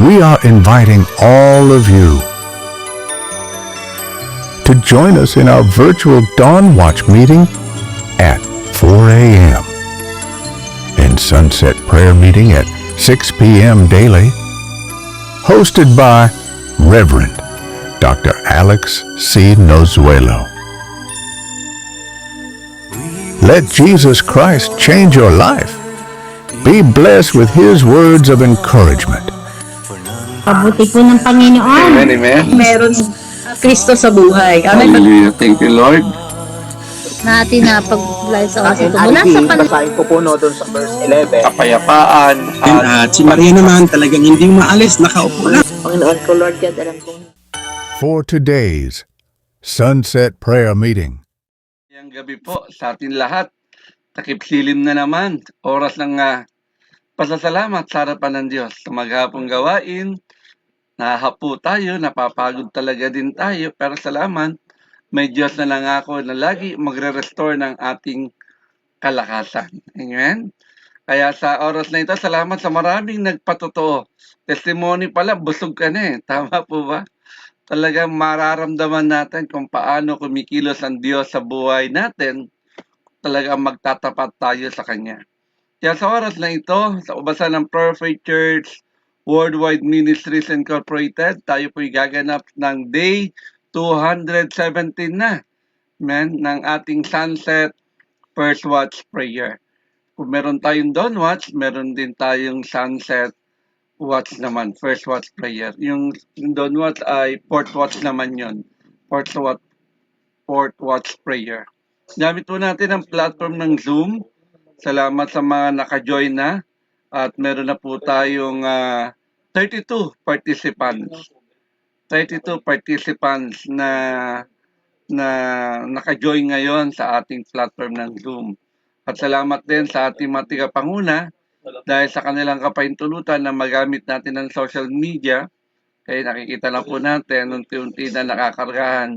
we are inviting all of you to join us in our virtual Dawn Watch meeting at 4 a.m. and Sunset Prayer meeting at 6 p.m. daily, hosted by Reverend Dr. Alex C. Nozuelo. Let Jesus Christ change your life. Be blessed with His words of encouragement. Pabuti po ng Panginoon. Amen, amen. Meron Kristo sa buhay. Amen. Hallelujah. Thank you, Lord. Natin na pag-live sa oras ito. Mula sa basahin ko po no doon sa verse 11. Kapayapaan At si Maria naman talagang hindi maalis, nakaupo lang. Panginoon ko, Lord God, alam ko. For today's Sunset Prayer meeting, ngayong gabi po sa atin lahat. Takip-silim na naman. Oras ng pasasalamat sa harapan ng Diyos. Sa maghapong gawain, nahahapo tayo, napapagod talaga din tayo. Pero salamat, may Diyos na nangako na lagi magre-restore ng ating kalakasan. Amen? Kaya sa oras na ito, salamat sa maraming nagpatotoo. Testimony pala, busog ka na eh. Tama po ba? Talagang mararamdaman natin kung paano kumikilos ang Diyos sa buhay natin. Talagang magtatapat tayo sa Kanya. Kaya sa oras na ito, sa ubasan ng Perfect Church Worldwide Ministries Incorporated, tayo po'y gaganap ng Day 217 na, ng ating Sunset First Watch Prayer. Kung meron tayong Dawn Watch, meron din tayong Sunset Watch naman, First Watch Prayer. Yung Dawn Watch ay Fourth Watch naman yon, Fourth Watch Prayer. Gamit po natin ang platform ng Zoom. Salamat sa mga naka-join na. At meron na po tayong 32 participants. 32 participants na naka-join ngayon sa ating platform ng Zoom. At salamat din sa ating mga tigapanguna dahil sa kanilang kapahintulutan na magamit natin ng social media. Kaya nakikita na po natin unti-unti na nakakargahan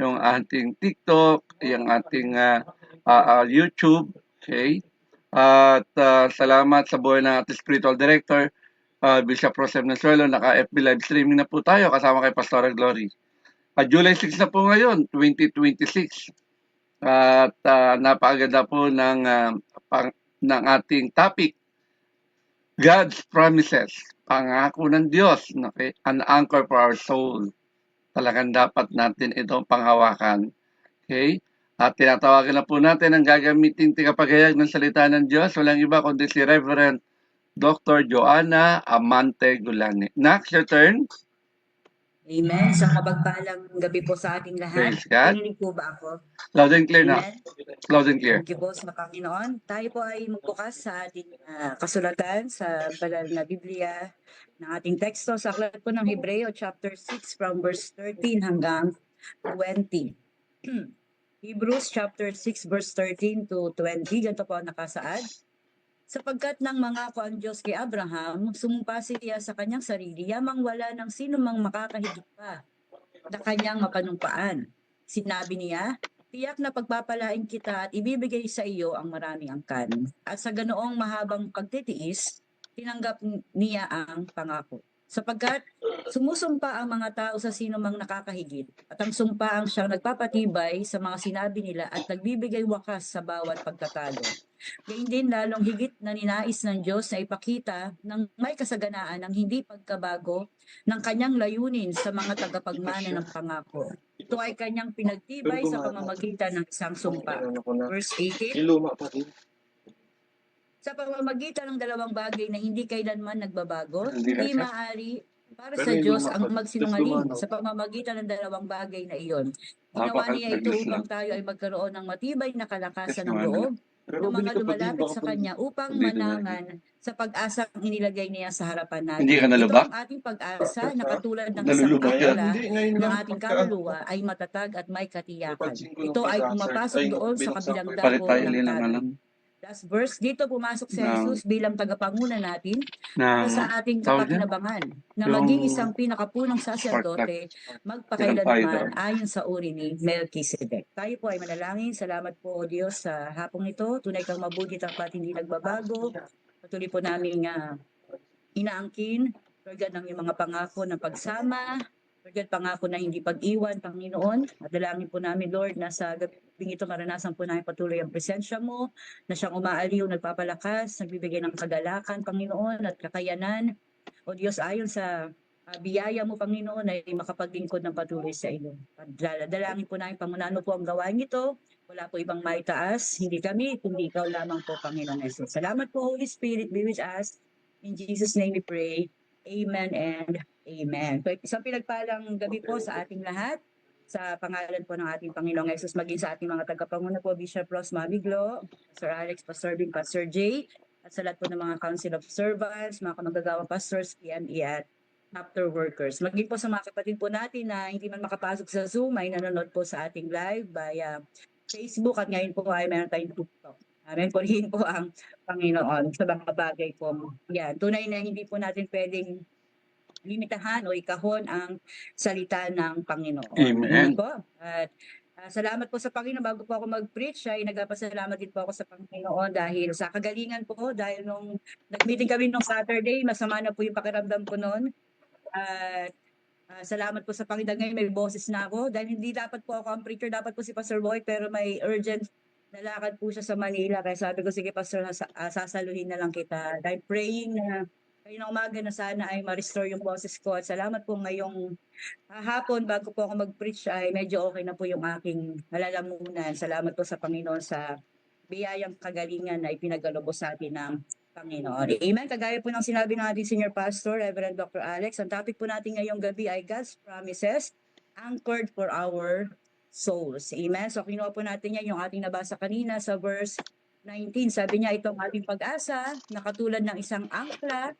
yung ating TikTok, yung ating YouTube. Okay? At salamat sa buhay ng ating spiritual director, Bishop Rosem Nasuelo. Naka-FB live streaming na po tayo kasama kay Pastora Glory. July 6 na po ngayon, 2026. At napakaganda po ng ating topic, God's Promises, pangako ng Diyos, okay? An anchor for our soul. Talagang dapat natin itong panghawakan. Okay? At tinatawagan na po natin ang gagamitin tigapagayag ng salita ng Diyos. Walang iba kundi si Reverend Dr. Joanna Amante Gulani. Next, your turn. Amen. Sa mapagpalang gabi po sa ating lahat. Praise God. Narinig po ba ako? Loud and clear na. Amen. Loud and clear. Thank you po sa Panginoon. Tayo po ay magbukas sa ating kasulatan sa banal na Biblia ng ating teksto sa aklat po ng Hebreo chapter 6 from verse 13 hanggang 20. Hebrews chapter 6 verse 13 to 20. Ganito po ang nakasaad. Sapagkat nang mangako ang Diyos kay Abraham, sumumpa siya sa kanyang sarili, yamang wala ng sino mang makakahigit pa na kanyang mapanumpaan. Sinabi niya, tiyak na pagpapalain kita at ibibigay sa iyo ang maraming angkan. At sa ganoong mahabang pagtitiis, tinanggap niya ang pangako. Sapagkat sumusumpa ang mga tao sa sino mang nakakahigit at ang sumpa ang siyang nagpapatibay sa mga sinabi nila at nagbibigay wakas sa bawat pagtatalo. Gayun din lalong higit na ninais ng Diyos na ipakita ng may kasaganaan ng hindi pagkabago ng kanyang layunin sa mga tagapagmana ng pangako. Ito ay kanyang pinagtibay sa pamamagitan ng isang sumpa. Verse 18. Sa pamamagitan ng dalawang bagay na hindi kailanman nagbabago, hindi maaari para sa Diyos ang magsinungaling sa pamamagitan ng dalawang bagay na iyon. Ginawa niya ito upang tayo ay magkaroon ng matibay na kalakasan ng loob ng mga lumalapit sa Kanya upang manangan sa pag-asang inilagay niya sa harapan natin. Hindi ka Ito nalubak? ang ating pag-asa na katulad ng isang akala ng ating kaluluwa ay matatag at may katiyakan. Ito ay pumapasok doon sa kabilang dako ng talim. Last verse, dito pumasok si Jesus bilang tagapanguna natin para sa ating kapakinabangan na maging isang pinakapunong saserdote magpakailanman ayon sa uri ni Melchizedek. Tayo po ay manalangin. Salamat po o Diyos sa hapong ito. Tunay kang mabuti tapat hindi nagbabago. Patuloy po namin inaangkin Lord God, ng iyong mga pangako ng pagsama, Lord God, pangako na hindi pag-iwan, Panginoon. At dalangin po namin, Lord, na sa gabing ito maranasan po namin patuloy ang presensya mo, na siyang umaaliw, nagpapalakas, nagbibigay ng kagalakan, Panginoon, at kakayanan. O Diyos, ayon sa biyaya mo, Panginoon, ay makapaglingkod ng patuloy sa iyo. Dalangin po namin, Pangunano po ang gawain ito. Wala po ibang maitaas, hindi kami, kundi ikaw lamang po, Panginoon Jesus. Salamat po, Holy Spirit, be with us. In Jesus' name we pray. Amen and amen. So, isang pinagpalang gabi po sa ating lahat. Sa pangalan po ng ating Panginoong Jesus, maging sa ating mga tagapanguna po, Bishop Ross Mabiglo, Pastor Alex, Pastor Bing, Pastor J, at sa lahat po ng mga Council of Servants, mga kamagagawang pastors, PME at chapter workers. Maging po sa mga kapatid po natin na hindi man makapasok sa Zoom, ay nanonood po sa ating live via Facebook at ngayon po ay meron tayong TikTok. Amen. Purihin po ang Panginoon sa mga bagay po. Yan. Tunay na hindi po natin pwedeng limitahan o ikahon ang salita ng Panginoon. Amen. Po. At salamat po sa Panginoon. Bago po ako mag-preach, ay nagpapasalamat din po ako sa Panginoon dahil sa kagalingan po. Dahil nung nag-meeting kami nung Saturday, masama na po yung pakiramdam ko noon. At salamat po sa Panginoon. Ngayon may boses na ako. Dahil hindi dapat po ako ang preacher, dapat po si Pastor Boy, pero may urgent nalakad po siya sa Manila. Kaya sabi ko, sige Pastor, sasaluhin na lang kita. Dahil praying na kayo na umaga na sana ay ma-restore yung boses ko. At salamat po ngayong hapon bago po ako mag-preach ay medyo okay na po yung aking nalalamunan. Salamat po sa Panginoon sa biyayang kagalingan na ipinagalubos sa atin ng Panginoon. Amen. Kagaya po ng sinabi ng ating Senior Pastor, Reverend Dr. Alex, ang topic po natin ngayong gabi ay God's promises anchored for our souls. Amen. So kinuha po natin yan yung ating nabasa kanina sa verse 19. Sabi niya, itong ating pag-asa na katulad ng isang angkla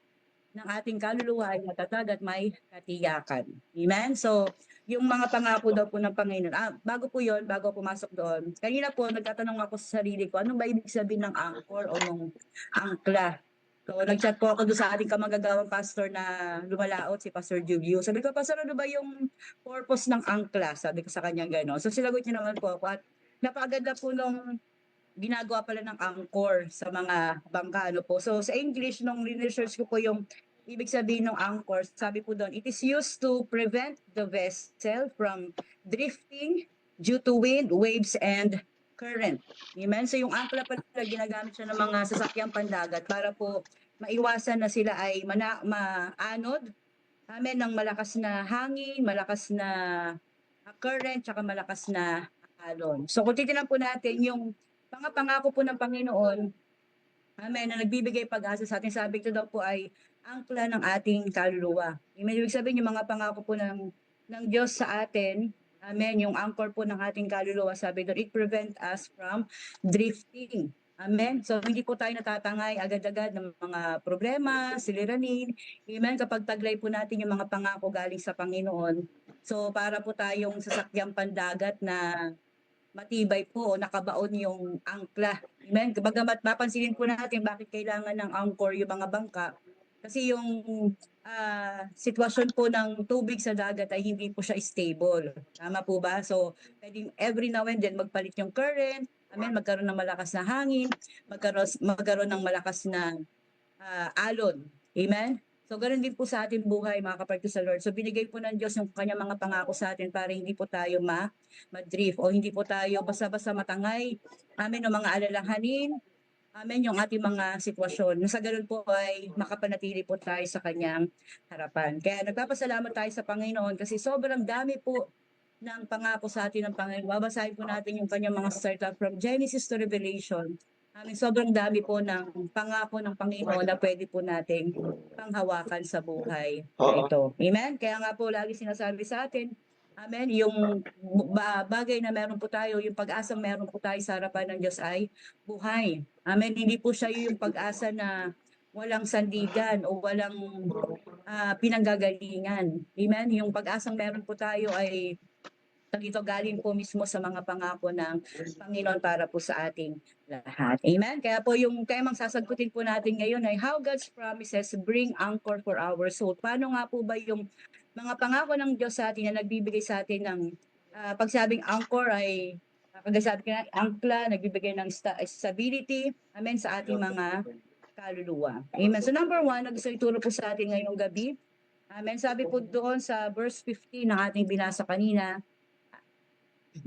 ng ating kaluluwa ay matatag at may katiyakan. Amen. So yung mga pangako daw po ng Panginoon. Bago po yon, bago pumasok doon, kanina po nagtatanong ako sa sarili ko, ano ba ibig sabihin ng anchor o ng angkla? So nag-chat po ako doon sa ating kamagagawang pastor na lumalaot, si Pastor Julio. Sabi ko, Pastor, ano ba yung purpose ng angkla? Sabi ko sa kanya gano'n. So silagot niya naman po ako at napakaganda po nung ginagawa pala ng anchor sa mga bangka. Ano po. So sa English, nung research ko po yung ibig sabihin ng anchor, sabi po doon, it is used to prevent the vessel from drifting due to wind, waves, and current. Amen? So yung angkla pala ginagamit siya ng mga sasakyang pandagat para po maiwasan na sila ay maanod. Amen, ng malakas na hangin, malakas na current, tsaka malakas na alon. So kung titignan po natin yung mga pangako po ng Panginoon, amen, na nagbibigay pag-asa sa atin, sabi ko daw po ay angkla ng ating kaluluwa. Ibig sabihin yung mga pangako po ng Diyos sa atin, amen, yung anchor po ng ating kaluluwa, sabi doon, it prevent us from drifting. Amen. So hindi po tayo natatangay agad-agad ng mga problema, siliranin. Amen. Kapag taglay po natin yung mga pangako galing sa Panginoon. So para po tayong sasakyang pandagat na matibay po o nakabaon yung angkla. Amen. Bagamat mapansinin po natin bakit kailangan ng anchor yung mga bangka. Kasi yung sitwasyon po ng tubig sa dagat ay hindi po siya stable. Tama po ba? So, pwedeng every now and then magpalit yung current, amen, magkaroon ng malakas na hangin, magkaroon ng malakas na alon. Amen? So, ganoon din po sa ating buhay, mga kapatid sa Lord. So, binigay po ng Diyos yung kanyang mga pangako sa atin para hindi po tayo ma-drift o hindi po tayo basta-basta matangay. Amen, o mga alalahanin. Amen, yung ating mga sitwasyon. Sa ganun po ay makapanatili po tayo sa kanyang harapan. Kaya nagpapasalamat tayo sa Panginoon kasi sobrang dami po ng pangako sa atin ng Panginoon. Babasahin po natin yung kanyang mga startup from Genesis to Revelation. Amen, sobrang dami po ng pangako ng Panginoon na pwede po nating panghawakan sa buhay na ito. Amen? Kaya nga po lagi sinasabi sa atin, amen, yung bagay na meron po tayo, yung pag-asang meron po tayo sa harapan ng Diyos ay buhay. Amen, hindi po siya yung pag-asa na walang sandigan o walang pinanggagalingan. Amen, yung pag-asang meron po tayo ay ito galing po mismo sa mga pangako ng Panginoon para po sa ating lahat. Amen? Kaya po yung temang sasagutin po natin ngayon ay how God's promises bring anchor for our soul. Paano nga po ba yung mga pangako ng Diyos sa atin na nagbibigay sa atin ng pagsabing anchor ay kagasabi ka na, angkla, nagbibigay ng stability, amen, sa ating mga kaluluwa. Amen. So number one, na gusto ituro po sa atin ngayong gabi Amen. Sabi po doon sa verse 15 ng ating binasa kanina,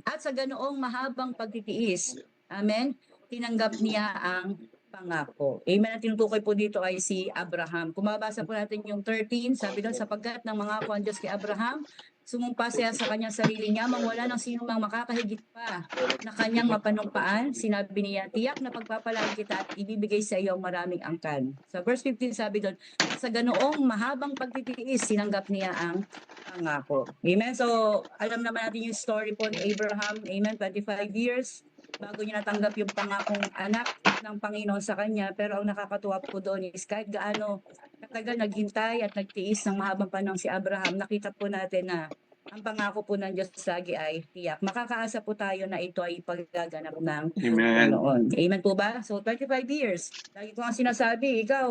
at sa ganoong mahabang pagtitiis, amen, tinanggap niya ang pangako. Amen. Ang tinutukoy po dito ay si Abraham. Kung mabasa po natin yung 13, sabi doon, sapagkat ng mga ang Diyos kay Abraham, sumumpa siya sa kanyang sarili niya, mang wala ng sino mang makakahigit pa na kanyang mapanumpaan. Sinabi niya, tiyak na pagpapalaan kita at ibibigay sa iyo ang maraming angkan. Sa verse 15, sabi doon, sa ganoong mahabang pagtitiis, sinanggap niya ang pangako. Amen. So, alam naman natin yung story po ni Abraham. Amen. 25 years bago niya natanggap yung pangakong anak ng Panginoon sa kanya. Pero ang nakakatuwa po doon is kahit gaano katagal naghintay at nagtiis ng mahabang panahon si Abraham, nakita po natin na ang pangako po ng Diyos lagi ay tiyak. Makakaasa po tayo na ito ay paggaganap ng Amen. Panginoon. Amen po ba? So, 25 years. Lagi ko nga sinasabi, ikaw,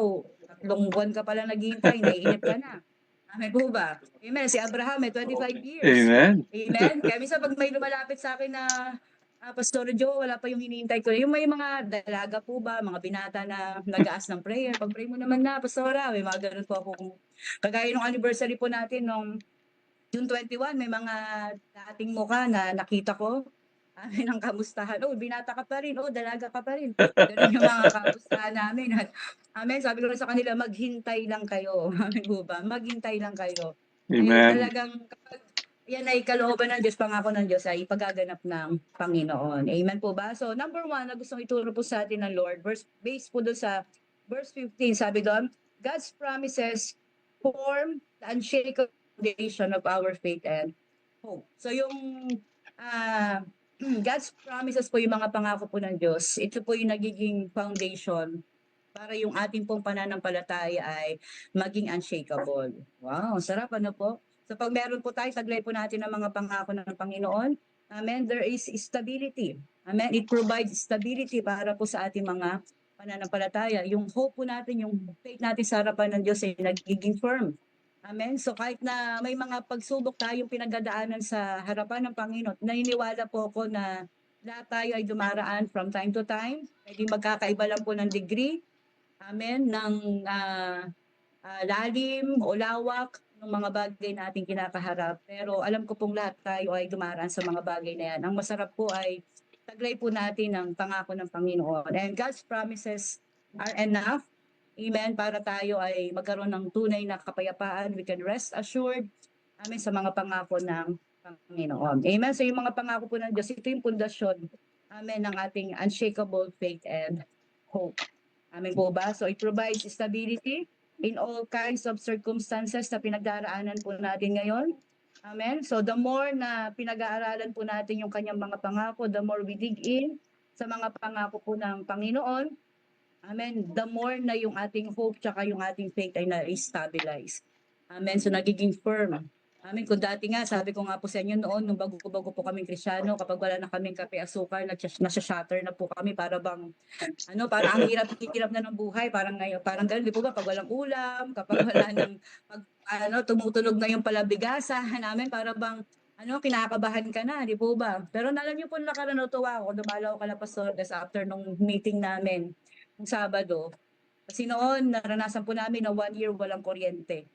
3 buwan ka pala naghihintay, naiinip ka na. Amen po ba? Amen. Si Abraham may 25 years. Amen. Amen. Kaya minsan pag may lumalapit sa akin na Pastor Joe, wala pa yung hinihintay ko. Yung may mga dalaga po ba, mga binata na nag-aas ng prayer. Pag-pray mo naman na, Pastora, may mga ganun po ako. Kagaya nung anniversary po natin nung June 21, may mga dating mukha na nakita ko. Amin ang kamustahan. Oh, binata ka pa rin. Oh, dalaga ka pa rin. Ganun yung mga kamustahan namin. At, amen. Sabi ko rin sa kanila, maghintay lang kayo. Amen po ba? Maghintay lang kayo. Amen. Talagang kapag yan ay kalooban ng Diyos, pangako ng Diyos ay ipagaganap ng Panginoon. Amen po ba? So, number 1 na gustong ituro po sa atin ng Lord, based po doon sa verse 15, sabi doon, God's promises form the unshakable foundation of our faith and hope. So, yung God's promises po, yung mga pangako po ng Diyos, ito po yung nagiging foundation para yung ating pong pananampalataya ay maging unshakable. Wow, sarap ano po? So pag meron po tayo, taglay po natin ang mga pangako ng Panginoon. Amen, there is stability. Amen, it provides stability para po sa ating mga pananampalataya. Yung hope po natin, yung faith natin sa harapan ng Diyos ay nagiging firm. Amen. So kahit na may mga pagsubok tayong pinagdadaanan sa harapan ng Panginoon, naniniwala po ako na lahat tayo ay dumaraan from time to time. Pwede magkakaiba lang po ng degree. Amen. Ng lalim o lawak ng mga bagay na ating kinakaharap. Pero alam ko pong lahat tayo ay dumaraan sa mga bagay na yan. Ang masarap po ay taglay po natin ang pangako ng Panginoon. And God's promises are enough. Amen. Para tayo ay magkaroon ng tunay na kapayapaan. We can rest assured. Amen. Sa mga pangako ng Panginoon. Amen. So yung mga pangako po ng Diyos, ito yung pundasyon. Amen. Ng ating unshakable faith and hope. Amen po ba? So it provides stability in all kinds of circumstances na pinagdaraanan po natin ngayon. Amen. So the more na pinag-aaralan po natin yung kanyang mga pangako, the more we dig in sa mga pangako po ng Panginoon. Amen. The more na yung ating hope tsaka yung ating faith ay na-stabilize. Amen. So nagiging firm. Amen. Kung dati nga, sabi ko nga po sa inyo noon, nung bago-bago po kaming Kristyano, kapag wala na kaming kape asukar, nasa-shatter na po kami para bang, parang ang hirap na ng buhay, parang ngayon, parang ganun, di po ba, pag walang ulam, kapag wala nang, tumutunog na yung palabigasan namin, para bang, kinakabahan ka na, di po ba? Pero nalang niyo po nakaraan, natuwa ako, dumalaw ka na Pastor, kasi after nung meeting namin, nung Sabado, kasi noon, naranasan po namin na 1 year walang kuryente.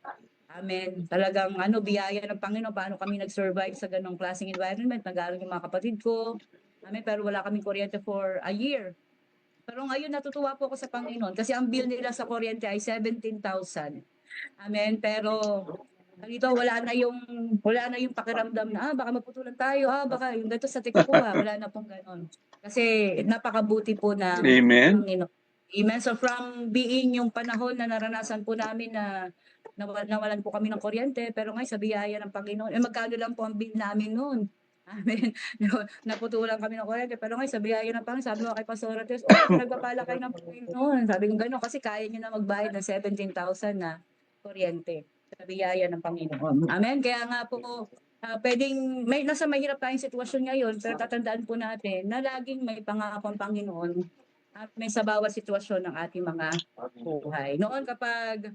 Amen. Talagang biyaya ng Panginoon, paano kami nag-survive sa ganong klaseng environment. Nag-aaral yung mga kapatid ko. Amen. Pero wala kaming kuryente for a year. Pero ngayon natutuwa po ako sa Panginoon kasi ang bill nila sa kuryente ay 17,000. Amen. Pero dito wala na yung pakiramdam na baka maputulan tayo, baka yung dito sa Tikapua, wala na pong ganon. Kasi napakabuti po ng Amen. Panginoon. Amen. So from being yung panahon na naranasan po namin na nawalan po kami ng kuryente, pero ngayon sa biyaya ng Panginoon, magkano lang po ang bill namin noon. Amen. Naputulan kami ng kuryente, pero ngayon sa biyaya ng Panginoon, sabi ko kay Pastor Ortiz, nagpapala kayo ng Panginoon. Sabi ko gano'n, kasi kaya niyo na magbayad ng 17,000 na kuryente sa biyaya ng Panginoon. Amen. Kaya nga po, pwedeng, nasa mahirap tayong sitwasyon ngayon, pero tatandaan po natin na laging may pangako ang Panginoon may sa bawat sitwasyon ng ating mga buhay. Noon kapag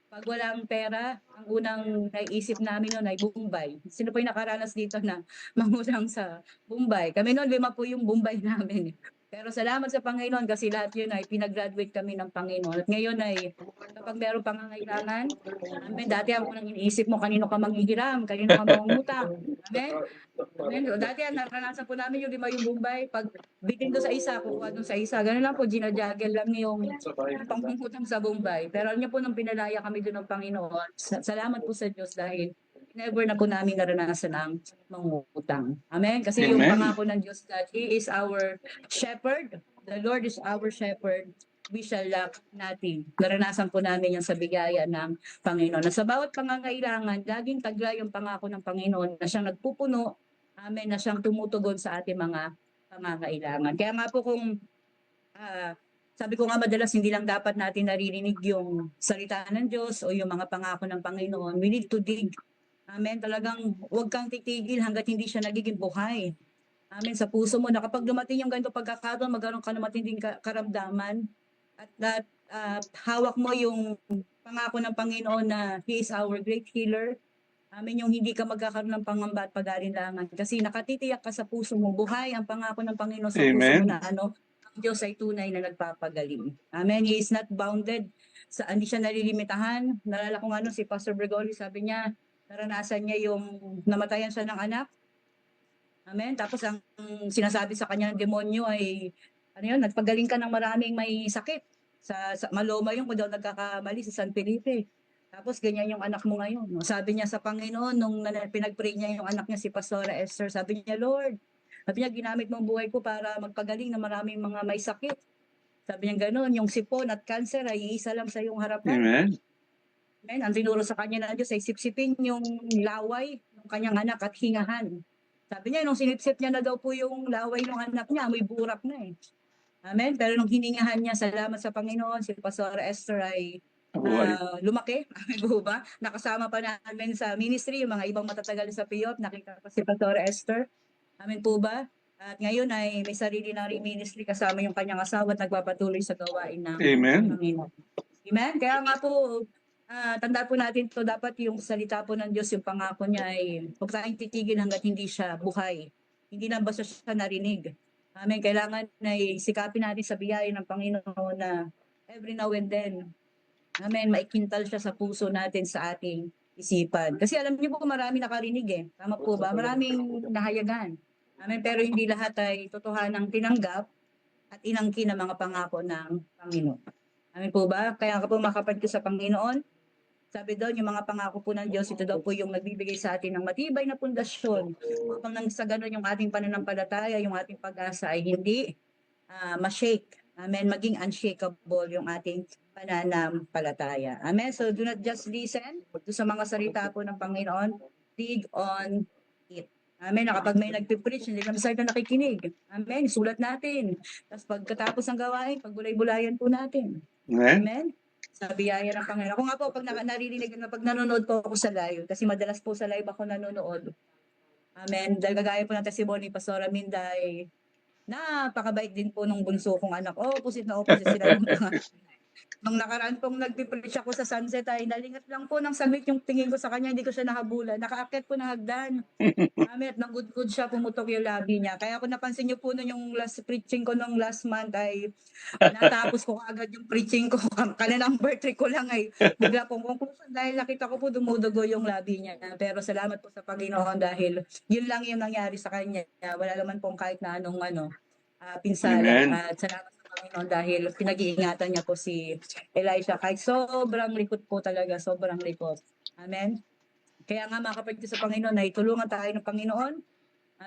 pag walang pera, ang unang naiisip namin noon ay Bombay. Sino po yung nakaranas dito na mangutang sa Bombay? Kami noon 5 po yung Bombay namin. Pero salamat sa Panginoon kasi lahat yun ay pinag-graduate kami ng Panginoon. At ngayon ay kapag meron pangangailangan, amen, dati ang unang iniisip mo kanino ka manghihiram, kanino ka mangungutang. Amen? Amen. So, dati naranasan po namin yung 5 yung Bombay. Pag bitin doon sa isa, kukuha doon sa isa. Ganun lang po, ginajagel lang yung pangungutang sa Bombay. Pero alam niyo po, nung pinalaya kami doon ng Panginoon, salamat po sa Diyos dahil never na po namin naranasan ang mangungutang. Amen? Kasi yung Amen. pangako ng Diyos that He is our shepherd. The Lord is our shepherd. We shall lack nothing. Naranasan po namin yan sa bigaya ng Panginoon. Na sa bawat pangangailangan, laging taglay yung pangako ng Panginoon na siyang nagpupuno, amen, na siyang tumutugon sa ating mga pangangailangan. Kaya nga po kung sabi ko nga madalas hindi lang dapat natin naririnig yung salita ng Diyos o yung mga pangako ng Panginoon. We need to dig. Amen. Talagang huwag kang titigil hanggat hindi siya nagiging buhay. Amen. Sa puso mo na kapag dumating yung ganito pagkakataon, magkaroon ka ng matinding karamdaman at hawak mo yung pangako ng Panginoon na He is our great healer. Amen, yung hindi ka magkakaroon ng pangamba at pag-alinlangan. Kasi nakatitiyak ka sa puso mo, buhay ang pangako ng Panginoon sa puso mo Amen. na ang Diyos ay tunay na nagpapagaling. Amen, He is not bounded. Hindi siya nalilimitahan. Nalala ko nga si Pastor Bregoli, sabi niya, naranasan niya yung namatayan siya ng anak. Amen, tapos ang sinasabi sa kanya ng demonyo ay, nagpagaling ka ng maraming may sakit. Sa Maloma yung kung daw nagkakamali sa San Felipe. Tapos ganyan yung anak mo ngayon. No? Sabi niya sa Panginoon, nung pinag-pray niya yung anak niya si Pastora Esther, sabi niya, Lord, sabi niya, ginamit mo ang buhay ko para magpagaling ng maraming mga may sakit. Sabi niya gano'n, yung sipon at cancer ay isa lang sa iyong harapan. Amen. Amen. Ang tinuro sa kanya ng Diyos ay sipsipin yung laway ng kanyang anak at hingahan. Sabi niya, nung sinipsip niya na daw po yung laway ng anak niya, may burak na eh. Amen. Pero nung hiningahan niya, salamat sa Panginoon, si Pastora Esther ay lumaki. Amen po ba? Nakasama pa namin sa ministry, yung mga ibang matatagal sa PIOP, nakita pa si Pastora Esther. Amen po ba? At ngayon ay may sarili na rin ministry kasama yung kanyang asawa at nagpapatuloy sa gawain ng Amen. Panginoon. Amen? Kaya nga po, tandaan po natin to dapat yung salita po ng Diyos, yung pangako niya ay huwag tayong titigil hanggat hindi siya buhay. Hindi lang basta siya narinig. Amen. Kailangan na sikapin natin sa biyaya ng Panginoon na every now and then, amen, maikintal siya sa puso natin sa ating isipan. Kasi alam niyo po, marami nakarinig eh. Tama po ba? Maraming nahayagan. Amen. Pero hindi lahat ay totohanang tinanggap at inangkin ng mga pangako ng Panginoon. Amen po ba? Kaya po makapad ko sa Panginoon, sabi doon, yung mga pangako po ng Diyos, ito daw po yung nagbibigay sa atin ng matibay na pundasyon upang nang sa ganun yung ating pananampalataya, yung ating pag-asa ay hindi ma-shake. Amen. Maging unshakable yung ating pananampalataya. Amen. So do not just listen to sa mga salita po ng Panginoon. Dig on it. Amen. Kapag may nagpipreach, hindi kami sa na nakikinig. Amen. Sulat natin. Tapos pagkatapos ng gawain, pagbulay-bulayan po natin. Amen. Amen. Sa biyaya ng Panginoon. Ako nga po, pag naririnig na pag nanonood po ako sa live, kasi madalas po sa live ako nanonood. Amen. Dahil kagaya po ng testimony ni Pastora Minday, napakabait din po nung bunso kong anak. Opposite na opposite sila ng mga. Nung nakaraan pong nagpipreach ako sa Sunset ay nalingat lang po ng saglit yung tingin ko sa kanya, hindi ko siya nahabulan. Nakaakyat po ng hagdan. Amen, nang-good siya, pumutok yung labi niya. Kaya ako napansin niyo po nung yung last preaching ko nung last month ay natapos ko agad yung preaching ko. Kanilang birthday ko lang ay bigla pong conclusion dahil nakita ko po dumudugo yung labi niya. Pero salamat po sa Panginoon dahil yun lang yung nangyari sa kanya. Wala naman pong kahit na anong pinsala. Amen. At salamat sa Panginoon dahil pinag-iingatan niya po si Elisha. Kahit sobrang likot po talaga, sobrang likot. Amen. Kaya nga mga kapatid sa Panginoon ay tulungan tayo ng Panginoon.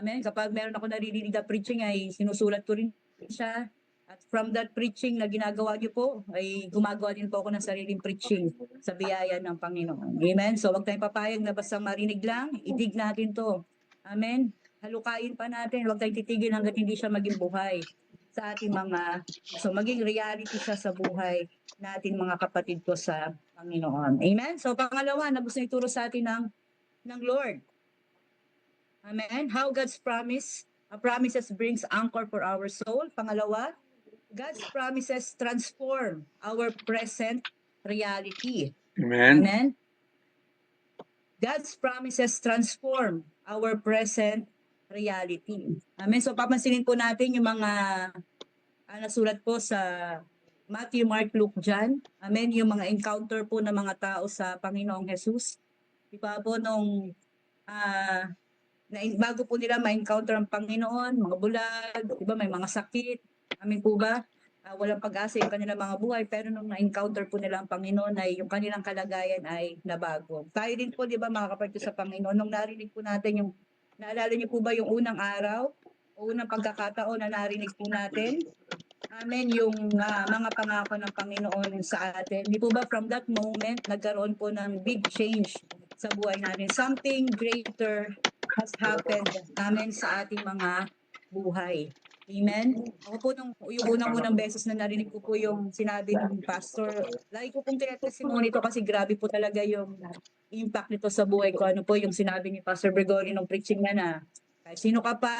Amen. Kapag meron ako naririnig na preaching ay sinusulat ko rin siya. At from that preaching na ginagawa niyo po, ay gumagawa din po ako ng sariling preaching sa biyaya ng Panginoon. Amen. So wag tayong papayag na basta marinig lang, idig natin to. Amen. Halukain pa natin, wag tayong titigil hanggat hindi siya maging buhay sa ating so maging reality siya sa buhay natin mga kapatid ko sa Panginoon. Amen? So pangalawa, na gusto ituro sa atin ng Lord. Amen? How God's promises brings anchor for our soul. Pangalawa, God's promises transform our present reality. Amen. Amen? God's promises transform our present reality. Amen? So papansinin po natin yung mga nasulat po sa Matthew, Mark, Luke, John. Amen. Yung mga encounter po ng mga tao sa Panginoong Jesus. Di ba po nung bago po nila ma-encounter ang Panginoon, mga bulag, di ba may mga sakit. Amin po ba? Walang pag-asa yung kanilang mga buhay, pero nung na-encounter po nila ang Panginoon ay yung kanilang kalagayan ay nabago. Tayo din po, di ba mga kapatid sa Panginoon, nung narinig po natin yung, naalala niyo po ba yung unang araw o unang pagkakataon na narinig po natin? Amen, yung mga pangako ng Panginoon sa atin. Di po ba from that moment, nagkaroon po ng big change sa buhay natin. Something greater has happened, amen, sa ating mga buhay. Amen? Ako po, yung unang beses na narinig ko po yung sinabi ng pastor, lagi ko pong tinetestimony ito kasi grabe po talaga yung impact nito sa buhay ko. Ano po yung sinabi ni Pastor Gregory nung preaching niya na, kahit sino ka pa,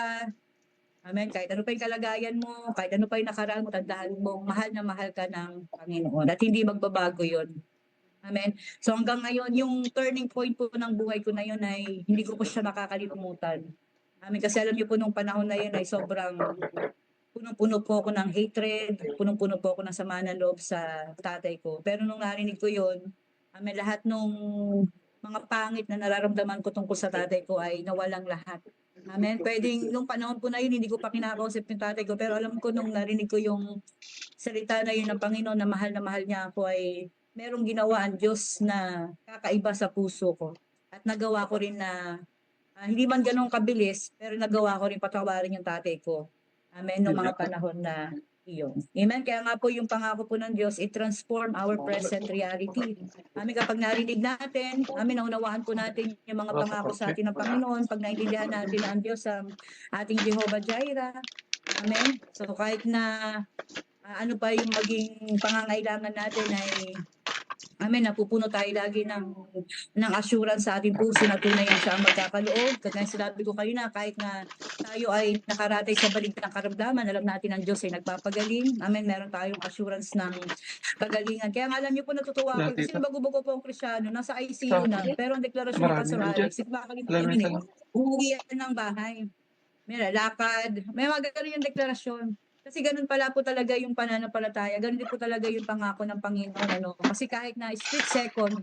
amen, kahit ano pa yung kalagayan mo, kahit ano pa yung nakaraan mo, tandaan mo, mahal na mahal ka ng Panginoon at hindi magbabago yon. Amen. So hanggang ngayon, yung turning point po ng buhay ko na yun ay hindi ko po siya makakalimutan. Amen. Kasi alam niyo po nung panahon na yun ay sobrang punong-puno po ako ng hatred, punong-puno po ako ng sama ng loob sa tatay ko. Pero nung narinig ko yun, amen, lahat nung mga pangit na nararamdaman ko tungkol sa tatay ko ay nawalang lahat. Amen. Pwedeng nung panahon po na yun, hindi ko pa kinakausap yung tatay ko, pero alam ko nung narinig ko yung salita na yun ng Panginoon na mahal niya ako ay merong ginawa ang Diyos na kakaiba sa puso ko. At nagawa ko rin na hindi man ganun kabilis, pero nagawa ko rin patawarin yung tatay ko. Amen, noong mga panahon na iyon. Amen, kaya nga po yung pangako po ng Diyos, it-transform our present reality. Amen, kapag narinig natin, amen, naunawaan po natin yung mga pangako sa atin ng Panginoon, pag naintindihan natin na ang Diyos ang ating Jehovah Jireh. Amen. So kahit na ano pa yung maging pangangailangan natin ay amen, napupuno tayo lagi ng assurance sa ating puso na tunay na siya ang magkakaloob. Kaya sinabi ko kayo na kahit na tayo ay nakaratay sa balik ng karamdaman, alam natin ang Diyos ay nagpapagaling. Amen, meron tayong assurance ng kagalingan. Kaya nga alam niyo po natutuwa ako kasi bago-bago po ang Kristyano, nasa ICU na, pero ang deklarasyon ni Pastor Alex, makakalimutan yun umuwi yan ng bahay. May lalakad, may mga ganun yung deklarasyon. Kasi ganun pala po talaga yung pananampalataya. Ganun din po talaga yung pangako ng Panginoon. Ano? Kasi kahit na split second,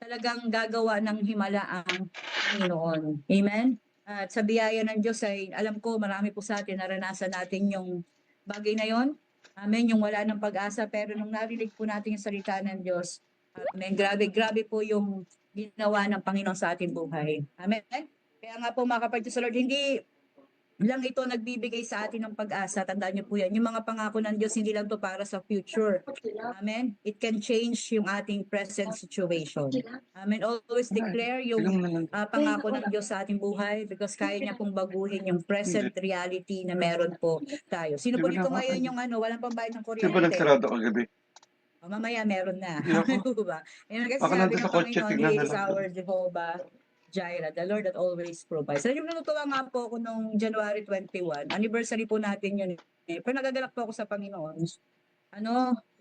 talagang gagawa ng himala ang Panginoon. Amen? At sa biyaya ng Diyos ay, alam ko, marami po sa atin, naranasan natin yung bagay na yon. Amen, yung wala ng pag-asa. Pero nung narinig po natin yung salita ng Diyos, amen, grabe po yung ginawa ng Panginoon sa ating buhay. Amen? Kaya nga po mga kapatid sa Lord, hindi lang ito nagbibigay sa atin ng pag-asa. Tandaan niyo po yan. Yung mga pangako ng Diyos, hindi lang to para sa future. Amen? It can change yung ating present situation. Amen? Always declare yung pangako ng Diyos sa ating buhay because kaya niya pong baguhin yung present reality na meron po tayo. Sino po dito ngayon yung walang pambayad ng kuryente? Di ba nagsarado kagabi? Mamaya meron na. Hindi ako. Diba? Ayun, kasi Baka sabi nandun ng sa kotse, Panginoon, tignan He na is lang. our Jehovah Jireh, the Lord that always provides. So, yung natutuwa nga po ako nung January 21, anniversary po natin yun. Pero nagagalak po ako sa Panginoon.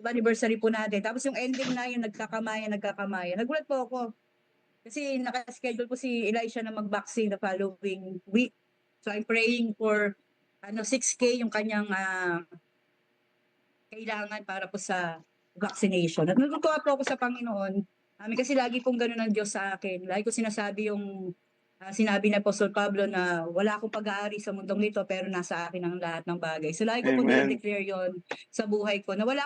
Anniversary po natin. Tapos yung ending na yung nagkakamayan. Nagulat po ako. Kasi nakaschedule po si Elisha na mag-vaccine the following week. So I'm praying for 6K yung kanyang kailangan para po sa vaccination. At natutuwa po ako sa Panginoon. Kasi lagi pong ganun ang Diyos sa akin. Lagi ko sinasabi yung sinabi ni Apostol Pablo na wala akong pag-aari sa mundong ito pero nasa akin ang lahat ng bagay. So lagi ko po declare yon sa buhay ko na wala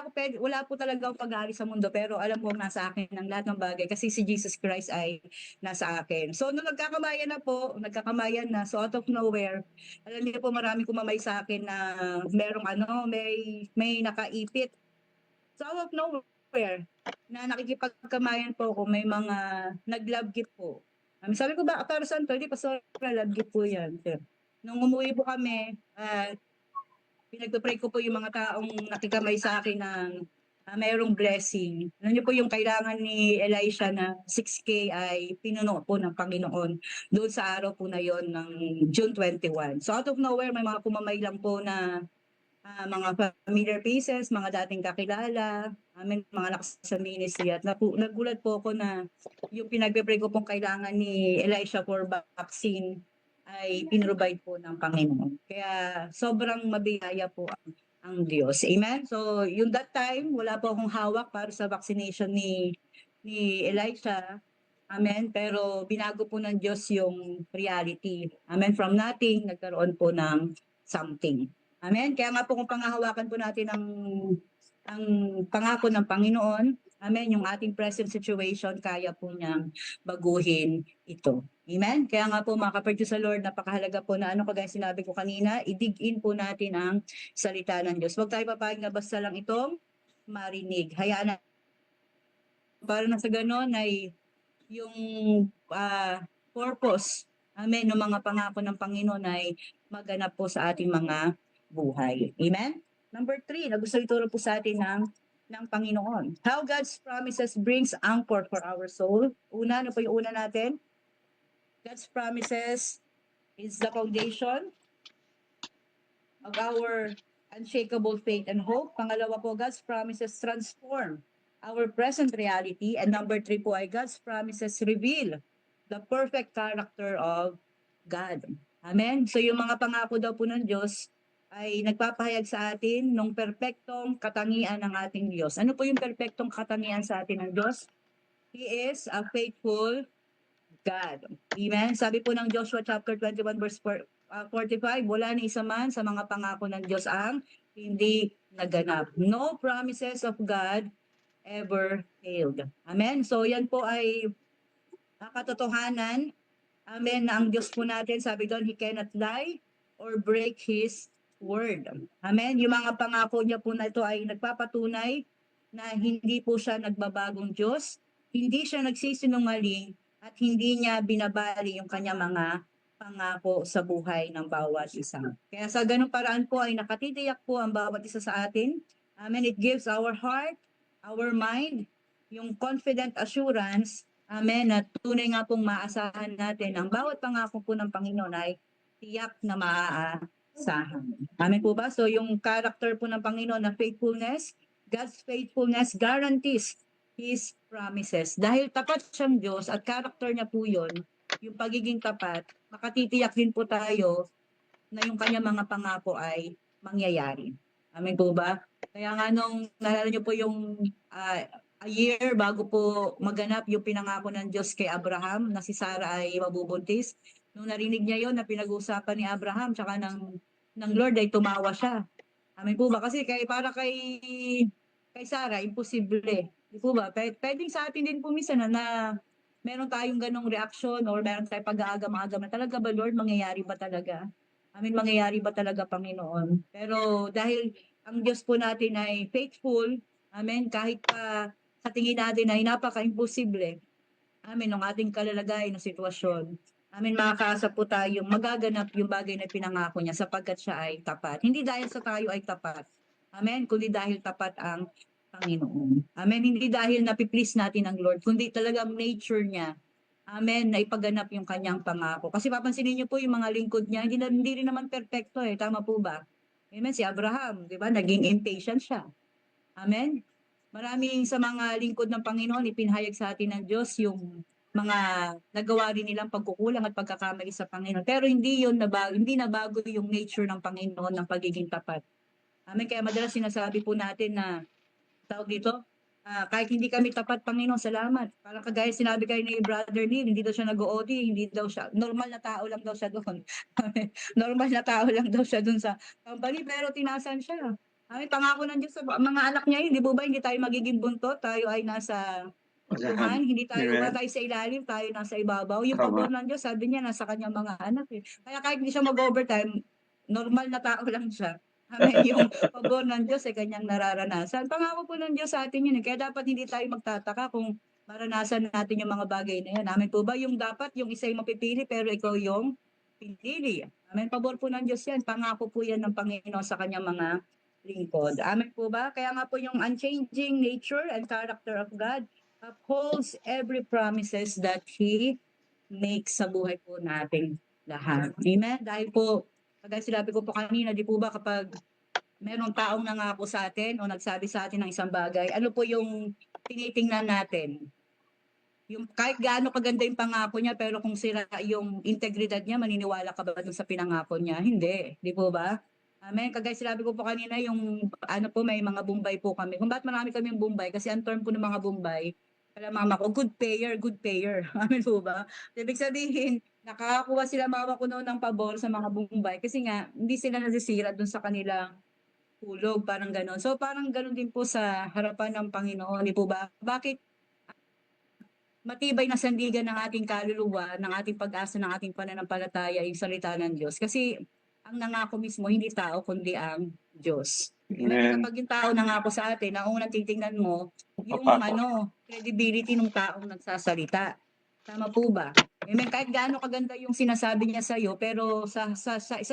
po talaga akong pag-aari sa mundo pero alam ko nasa akin ang lahat ng bagay kasi si Jesus Christ ay nasa akin. So nung nagkakamayan na, so out of nowhere, alam niyo po marami kumamay sa akin na merong may nakaipit. So out of nowhere, na nakikipagkamayan po ako, may mga nag-love gift po. Sabi ko ba, para saan to? Hindi, pastor, love gift po yan. Nung umuwi po kami, pinagpapray ko po yung mga taong nakikamay sa akin ng mayroong blessing. Alam niyo po yung kailangan ni Elisha na 6K ay pinuno po ng Panginoon doon sa araw po na yon ng June 21. So out of nowhere, may mga kumamay lang po na mga familiar faces, mga dating kakilala, mga lakas sa ministry. At nagulat po ako na yung pinagpe-pray ko pong kailangan ni Elisha for vaccine ay pinrovide po ng Panginoon. Kaya sobrang mabiyaya po ang ang Diyos. Amen? So, yung that time, wala po akong hawak para sa vaccination ni Elisha. Amen? Pero binago po ng Diyos yung reality. Amen? From nothing, nagkaroon po ng something. Amen? Kaya nga po kung pangahawakan po natin ang pangako ng Panginoon, amen, yung ating present situation, kaya po niyang baguhin ito. Amen? Kaya nga po mga kapatid sa Lord, napakahalaga po na ano kagaya sinabi ko kanina, i-dig in po natin ang salita ng Diyos. Huwag tayo papayag na basta lang itong marinig. Hayaan na para na sa ganon ay yung purpose, amen, ng mga pangako ng Panginoon ay maganap po sa ating mga buhay. Amen? Number 3, na gusto ituro po sa atin ng Panginoon. How God's promises brings anchor for our soul. Una, ano po yung una natin? God's promises is the foundation of our unshakable faith and hope. Pangalawa po, God's promises transform our present reality. And number 3 po ay God's promises reveal the perfect character of God. Amen? So yung mga pangako daw po ng Diyos ay nagpapahayag sa atin ng perpektong katangian ng ating Diyos. Ano po yung perpektong katangian sa atin ng Diyos? He is a faithful God. Amen? Sabi po ng Joshua chapter 21 verse 45, wala ni isa man sa mga pangako ng Diyos ang hindi naganap. No promises of God ever failed. Amen? So yan po ay katotohanan. Amen, na ang Diyos po natin, sabi doon, He cannot lie or break His word. Amen? Yung mga pangako niya po na ito ay nagpapatunay na hindi po siya nagbabagong Diyos, hindi siya nagsisinungaling, at hindi niya binabali yung kanya mga pangako sa buhay ng bawat isa. Kaya sa ganung paraan po ay nakatitiyak po ang bawat isa sa atin. Amen? It gives our heart, our mind, yung confident assurance, amen, na tunay nga pong maasahan natin ang bawat pangako po ng Panginoon ay tiyak na maaasahan. Amen po ba? So yung character po ng Panginoon na faithfulness, God's faithfulness guarantees His promises. Dahil tapat siyang Diyos at character niya po yun, yung pagiging tapat, makatitiyak din po tayo na yung kanya mga pangako ay mangyayari. Amen po ba? Kaya nga nung naalala niyo po yung a year bago po maganap yung pinangako ng Diyos kay Abraham na si Sarah ay mabubuntis, nung narinig niya yon na pinag-uusapan ni Abraham tsaka ng Lord ay tumawa siya. Amen po ba? Kasi para kay Sarah, imposible. Di po ba? Pwedeng sa atin din po minsan na meron tayong ganong reaction or meron tayong pag-aagam-agam na talaga ba Lord, mangyayari ba talaga? Amen, mangyayari ba talaga Panginoon? Pero dahil ang Diyos po natin ay faithful, amen, kahit pa sa tingin natin ay napaka-imposible, amen, ng ating kalalagay na sitwasyon, amen, makakaasa po tayo, magaganap yung bagay na pinangako niya sapagkat siya ay tapat. Hindi dahil sa tayo ay tapat, amen, kundi dahil tapat ang Panginoon. Amen, hindi dahil napiplease natin ang Lord, kundi talagang nature niya, amen, na ipaganap yung kanyang pangako. Kasi papansinin niyo po yung mga lingkod niya, hindi rin naman perfecto tama po ba? Amen, si Abraham, di ba, naging impatient siya. Amen? Maraming sa mga lingkod ng Panginoon, ipinahayag sa atin ng Diyos yung mga nagawa rin nilang pagkukulang at pagkakamali sa Panginoon. Pero hindi nabago yung nature ng Panginoon ng pagiging tapat. Amen? Kaya madalas sinasabi po natin na, tawag dito, kahit hindi kami tapat, Panginoon, salamat. Parang kagaya sinabi kayo ni Brother Neil, hindi daw siya nag-OT, hindi daw siya, normal na tao lang daw siya doon. Normal na tao lang daw siya doon sa company, pero tinasan siya. Ay, pangako ng Diyos sa mga anak niya yun, di ba hindi tayo magiging buntot, tayo ay nasa tuhan, hindi tayo ba tayo sa ilalim, tayo nasa ibabaw. Yung pabor ng Diyos, sabi niya, nasa kanyang mga anak Kaya kahit hindi siya mag-overtime, normal na tao lang siya. Amen, yung pabor ng Diyos ay kanyang nararanasan. Pangako po ng Diyos sa atin yun Kaya dapat hindi tayo magtataka kung maranasan natin yung mga bagay na yan. Amen po ba? Yung dapat, yung isa yung mapipili, pero ikaw yung pinili. Amen, pabor po ng Diyos yan. Pangako po yan ng Panginoon sa kanyang mga lingkod. Amen po ba? Kaya nga po yung unchanging nature and character of God upholds every promises that He makes sa buhay po natin lahat. Amen? Dahil po, kagaya sinabi ko po kanina, di po ba kapag merong taong nangako sa atin o nagsabi sa atin ng isang bagay, ano po yung tinitingnan natin? Yung kahit gaano kaganda yung pangako niya, pero kung sira yung integridad niya, maniniwala ka ba dun sa pinangako niya? Hindi. Di po ba? Amen. Kagaya sinabi ko po kanina, yung ano po, may mga Bombay po kami. Kung bakit marami kami yung Bombay, kasi ang term po ng mga Bombay, kala mama ko, good payer, good payer. Amen po ba? Ibig sabihin, nakakakuha sila mama ko noon ng pabor sa mga Bombay kasi nga, hindi sila nasisira dun sa kanilang hulog, parang gano'n. So parang gano'n din po sa harapan ng Panginoon, di po ba? Bakit matibay na sandigan ng ating kaluluwa, ng ating pag-asa, ng ating pananampalataya, yung salita ng Diyos? Kasi ang nangako mismo, hindi tao, kundi ang Diyos. Amen. Amen. Kapag yung tao nangako sa atin, ang unang titingnan mo, yung Papasok. credibility ng taong nagsasalita. Tama po ba? Amen. Kahit gaano kaganda yung sinasabi niya sa iyo, pero sa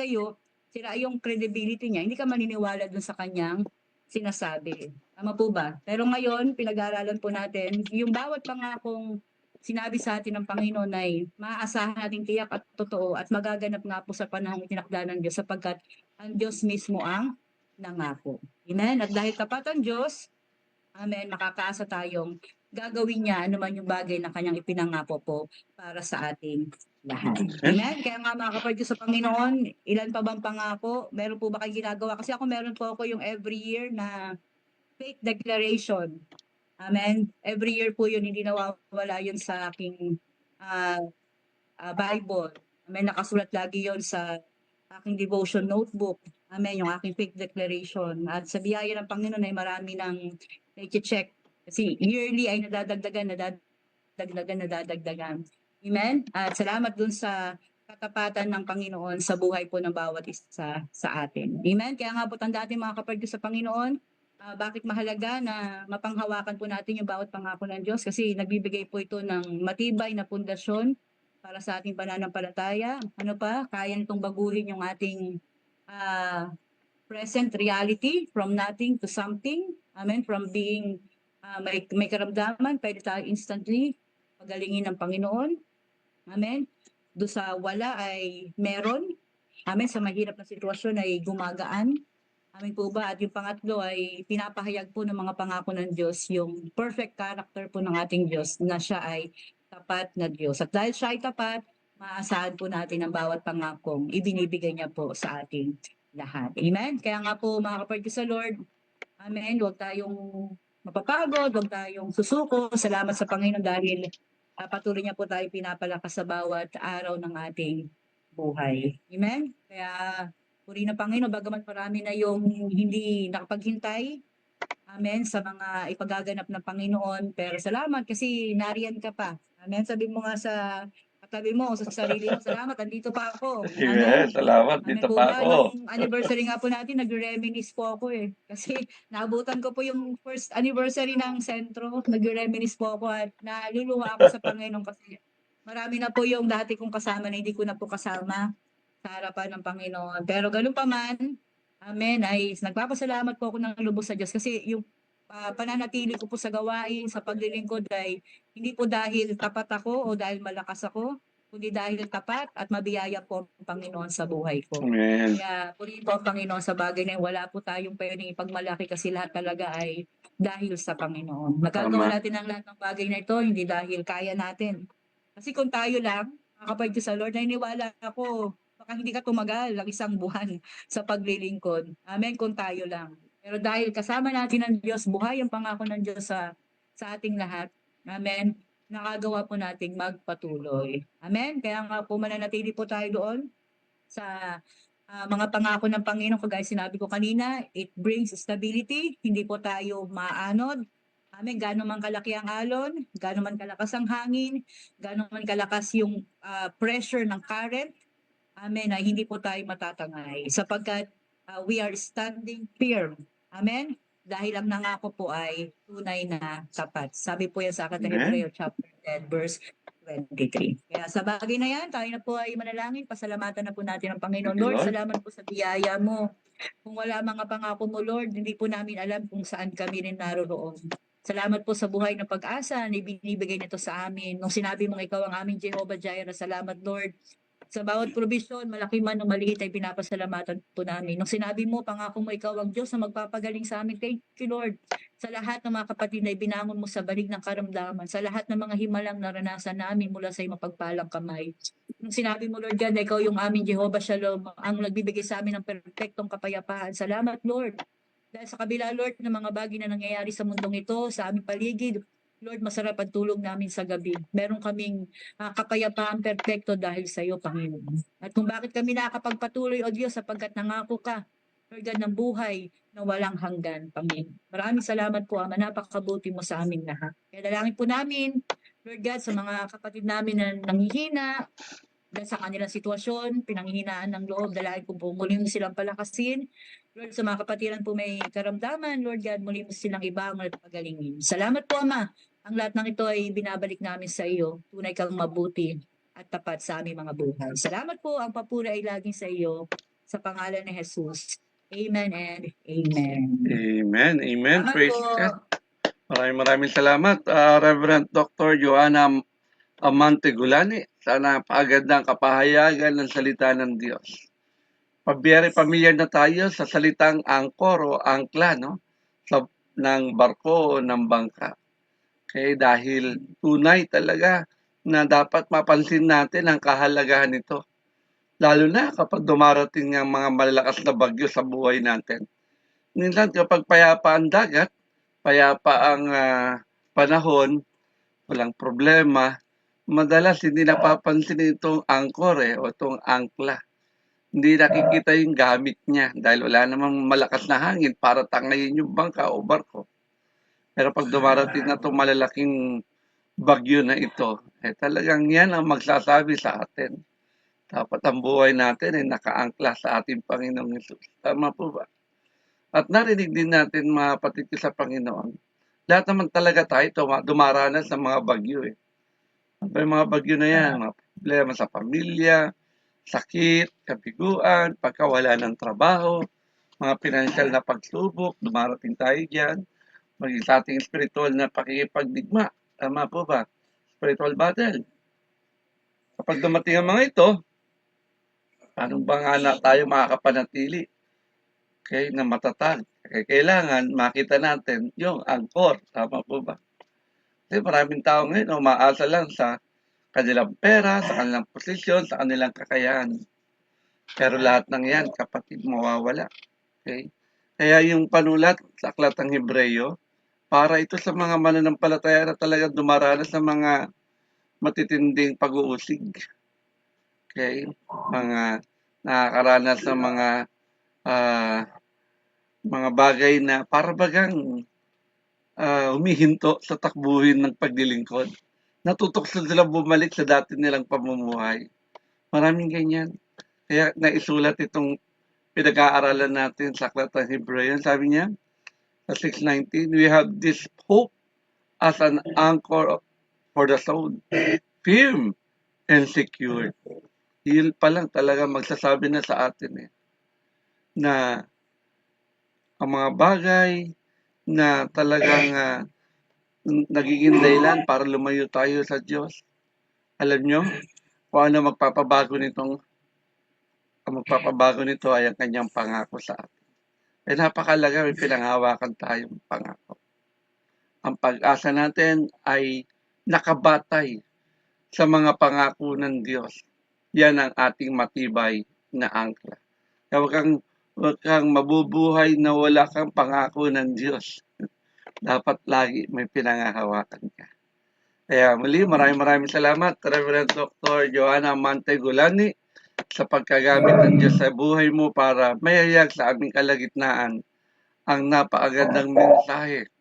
iyo, sira yung credibility niya, hindi ka maniniwala dun sa kanyang sinasabi. Tama po ba? Pero ngayon, pinag-aaralan po natin, yung bawat pangakong sinabi sa atin ng Panginoon ay maaasahan natin tiyak at totoo at magaganap nga po sa panahong itinakda ng Diyos sapagkat ang Diyos mismo ang nangako. Amen? At dahil tapat ang Diyos, amen, makakaasa tayong gagawin niya anuman yung bagay na kanyang ipinangako po para sa ating lahat. Amen? Kaya nga mga kapatid sa Panginoon, ilan pa bang pangako? Meron po ba kayo ginagawa? Kasi ako meron po ako yung every year na faith declaration. Amen. Every year po yun, hindi nawawala yun sa aking Bible. Amen. Nakasulat lagi yun sa aking devotion notebook. Amen. Yung aking faith declaration. At sa biyaya ng Panginoon ay marami nang i-check. Kasi yearly ay nadadagdagan. Amen. At salamat dun sa katapatan ng Panginoon sa buhay po ng bawat isa sa atin. Amen. Kaya nga po tanda natin mga kapatid sa Panginoon, bakit mahalaga na mapanghawakan po natin yung bawat pangako ng Diyos kasi nagbibigay po ito ng matibay na pundasyon para sa ating pananampalataya. Ano pa? Kaya nitong baguhin yung ating present reality from nothing to something. Amen. From being may karamdaman, pwede tayo instantly pagalingin ng Panginoon. Amen. Doon sa wala ay meron. Amen. Sa mahirap na sitwasyon ay gumagaan. Amin po ba? At yung pangatlo ay pinapahayag po ng mga pangako ng Diyos yung perfect character po ng ating Diyos na siya ay tapat na Diyos. At dahil siya ay tapat, maaasahan po natin ang bawat pangakong ibinibigay niya po sa ating lahat. Amen? Kaya nga po mga kapatid sa Lord, amen, huwag tayong mapapagod, huwag tayong susuko. Salamat sa Panginoon dahil patuloy niya po tayo pinapalakas sa bawat araw ng ating buhay. Amen? Kaya puri ng Panginoon, bagamat marami na yung hindi nakapaghintay, amen, sa mga ipagaganap ng Panginoon. Pero salamat kasi nariyan ka pa. Amen, sabi mo nga sa katabi mo, sa sarili mo, salamat, andito pa ako. Amen. Amen. Salamat. Amen Dito po pa ba? ako. Nung anniversary nga po natin, nag-reminisce po ako eh. Kasi naabutan ko po yung first anniversary ng sentro. Nag-reminisce po ako at naluluwa ako sa Panginoon kasi marami na po yung dati kong kasama na hindi ko na po kasama sa harapan ng Panginoon. Pero ganun pa man, amen, ay nagpapasalamat po ako ng lubos sa Diyos kasi yung pananatili ko po sa gawain, sa paglilingkod ay hindi po dahil tapat ako o dahil malakas ako, kundi dahil tapat at mabiyaya po ang Panginoon sa buhay ko. Amen. Kaya purihin po ang Panginoon sa bagay na yun. Wala po tayong pwedeng ipagmalaki kasi lahat talaga ay dahil sa Panginoon. Nagagawa Tama. natin ang lahat ng bagay na ito, hindi dahil kaya natin. Kasi kung tayo lang, mga kapatid sa Lord, naniniwala ako, baka hindi ka tumagal ang isang buwan sa paglilingkod. Amen, kung tayo lang. Pero dahil kasama natin ang Diyos, buhay ang pangako ng Diyos sa ating lahat. Amen. Nakagawa po nating magpatuloy. Amen. Kaya nga po mananatili po tayo doon sa mga pangako ng Panginoon. Kagaya sinabi ko kanina, it brings stability. Hindi po tayo maanod. Amen. Gaano man kalaki ang alon, gaano man kalakas ang hangin, gaano man kalakas yung pressure ng current, amen, ay hindi po tayo matatangay sapagkat we are standing firm. Amen? Dahil ang nangako po ay tunay na tapat. Sabi po yan sa aklat ng Amen. Hebreo chapter 10 verse 23. Kaya sa bagay na yan, tayo na po ay manalangin. Pasalamatan na po natin ang Panginoon. Thank you, Lord, Lord. salamat po sa biyaya mo. Kung wala mga pangako mo, Lord, hindi po namin alam kung saan kami rin naroon. Salamat po sa buhay na pag-asa na ibinibigay nito sa amin. Nung sinabi mong ikaw ang aming Jehovah Jireh, salamat Lord Sa bawat probisyon, malaki man o maliit ay pinapasalamatan po namin. Nung sinabi mo, pangako mo ikaw ang Diyos na magpapagaling sa amin. Thank you, Lord. Sa lahat ng mga kapatid na ibinangon mo sa balig ng karamdaman, sa lahat ng mga himalang naranasan namin mula sa iyong mapagpalang kamay. Nung sinabi mo, Lord God, na ikaw yung aming Jehovah Shalom, ang nagbibigay sa amin ng perpektong kapayapaan. Salamat, Lord. Dahil sa kabila, Lord, ng mga bagay na nangyayari sa mundong ito, sa aming paligid, Lord, masarap ang tulog namin sa gabi. Meron kaming kapayapaan perpekto dahil sa iyo, Panginoon. At kung bakit kami nakakapagpatuloy, O Diyos, sapagkat nangako ka, Lord God, ng buhay na walang hanggan, Panginoon. Maraming salamat po, Ama, napakabuti mo sa aming lahat. Kaya dalangin po namin, Lord God, sa mga kapatid namin na nanghihina, dahil sa kanilang sitwasyon, pinanghihinaan ng loob, dalangin po muli mo silang palakasin. Lord, sa mga kapatiran po may karamdaman, Lord God, muli mo silang ibangon at pagalingin. Salamat po, Ama. Ang lahat ng ito ay binabalik namin sa iyo. Tunay kang mabuti at tapat sa aming mga buhay. Salamat po. Ang papuri ay laging sa iyo. Sa pangalan ni Jesus. Amen and amen. Amen. Amen. Salamat Praise po. God. Maraming salamat, Reverend Dr. Joanna Amante Gulani. Sana paagad kapahayagan ng salita ng Diyos. Pamilyar na tayo sa salitang angkor o angkla, no? Ng barko o ng bangka. Okay, dahil tunay talaga na dapat mapansin natin ang kahalagahan nito. Lalo na kapag dumarating ang mga malalakas na bagyo sa buhay natin. Minsan kapag payapa ang dagat, payapa ang panahon, walang problema, madalas hindi napapansin itong angkor o itong angkla. Hindi nakikita yung gamit niya dahil wala namang malakas na hangin para tangayin yung bangka o barko. Pero pag dumarating na itong malalaking bagyo na ito, talagang yan ang magsasabi sa atin. Dapat ang buhay natin ay nakaangkla sa ating Panginoong Hesus. Tama po ba? At narinig din natin mga kapatid ko sa Panginoon, lahat naman talaga tayo dumaranas ng mga bagyo. Ano yung mga bagyo na yan? Mga problema sa pamilya, sakit, kabiguan, pagkawala ng trabaho, mga pinansyal na pagsubok, dumarating tayo dyan. Maging sa ating spiritual na pakikipagdigma. Tama po ba? Spiritual battle. Kapag dumating ang mga ito, paano ba nga tayo makakapanatili? Okay, na matatag. Kaya kailangan makita natin yung angkor. Tama po ba? Kasi maraming tao ngayon umaasa lang sa kanilang pera, sa kanilang posisyon, sa kanilang kakayahan. Pero lahat ng yan, kapatid, mawawala. Okay? Kaya yung panulat sa aklat ng Hebreyo, para ito sa mga mananampalataya na talagang dumaranas sa mga matitinding pag-uusig. Okay? Mga nakakaranas ng mga bagay na para bagang humihinto sa takbuhin ng paglilingkod. Natutokso sila bumalik sa dati nilang pamumuhay. Maraming ganyan. Kaya naisulat itong pinag-aaralan natin sa aklat ng Hebreyo. Sabi niya, sa 6:19, we have this hope as an anchor for the soul, firm and secure. Yun pa lang talaga magsasabi na sa atin na ang mga bagay na talagang nagiging dahilan para lumayo tayo sa Diyos. Alam nyo, kung ano magpapabago nito ay ang kanyang pangako sa atin. Napakalaga, may pinanghawakan tayong pangako. Ang pag-asa natin ay nakabatay sa mga pangako ng Diyos. Yan ang ating matibay na angkla. Kaya huwag kang mabubuhay na wala kang pangako ng Diyos. Dapat lagi may pinanghahawakan ka. Kaya muli, maraming salamat, Reverend Dr. Joanna Amante Gulani, sa pagkagamit ng Diyos sa buhay mo para mayayag sa aming kalagitnaan ang napakagandang mensahe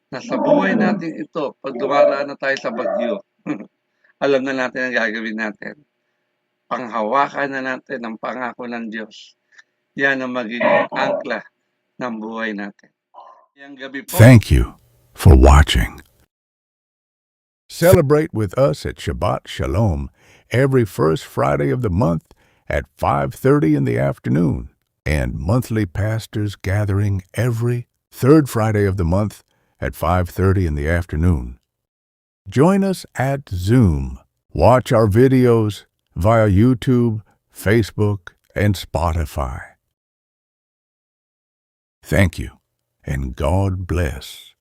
na sa buhay natin ito, pag dumaraan na tayo sa bagyo, alam na natin ang gagawin natin. Panghawakan na natin ang pangako ng Diyos. Yan ang magiging angkla ng buhay natin. Gabi po. Thank you for watching. Celebrate with us at Shabbat Shalom every first Friday of the month at 5:30 in the afternoon, and monthly pastors gathering every third Friday of the month at 5:30 in the afternoon. Join us at Zoom. Watch our videos, via YouTube, Facebook, and Spotify. Thank you, and God bless.